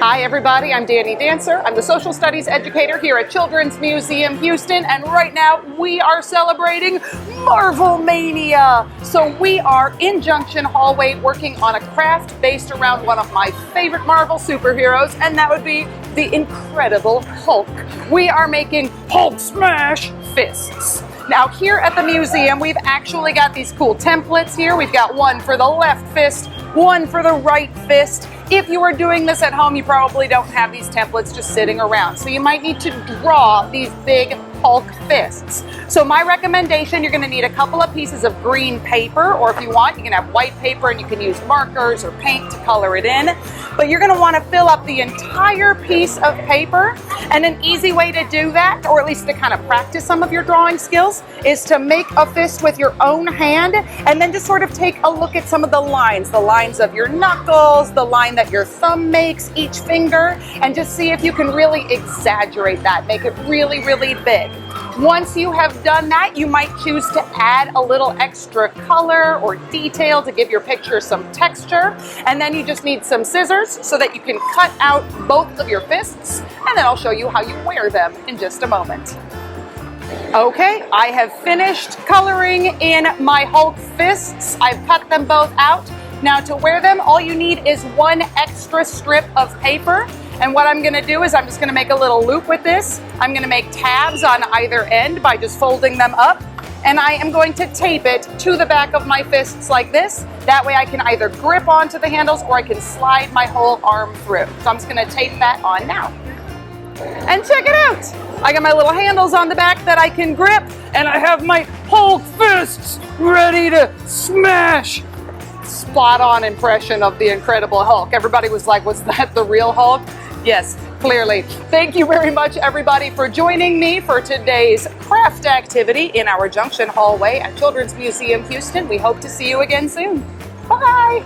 Hi everybody, I'm Danny Dancer. I'm the social studies educator here at Children's Museum Houston, and right now we are celebrating Marvel Mania. So we are in Junction Hallway working on a craft based around one of my favorite Marvel superheroes, and that would be the Incredible Hulk. We are making Hulk Smash fists. Now here at the museum, we've actually got these cool templates here. We've got one for the left fist, one for the right fist. If you are doing this at home, you probably don't have these templates just sitting around. So you might need to draw these big Hulk fists. So my recommendation, you're gonna need a couple of pieces of green paper, or if you want, you can have white paper and you can use markers or paint to color it in. But you're gonna wanna fill up the entire piece of paper. And an easy way to do that, or at least to kind of practice some of your drawing skills, is to make a fist with your own hand and then just sort of take a look at some of the lines of your knuckles, the line that your thumb makes, each finger, and just see if you can really exaggerate that, make it really, really big. Once you have done that, you might choose to add a little extra color or detail to give your picture some texture. And then you just need some scissors so that you can cut out both of your fists. And then I'll show you how you wear them in just a moment. Okay, I have finished coloring in my Hulk fists. I've cut them both out. Now to wear them, all you need is one extra strip of paper. And what I'm gonna do is I'm just gonna make a little loop with this. I'm gonna make tabs on either end by just folding them up. And I am going to tape it to the back of my fists like this. That way I can either grip onto the handles or I can slide my whole arm through. So I'm just gonna tape that on now. And check it out. I got my little handles on the back that I can grip, and I have my Hulk fists ready to smash. Spot on impression of the Incredible Hulk. Everybody was like, was that the real Hulk? Yes, clearly. Thank you very much, everybody, for joining me for today's craft activity in our Junction Hallway at Children's Museum Houston. We hope to see you again soon. Bye.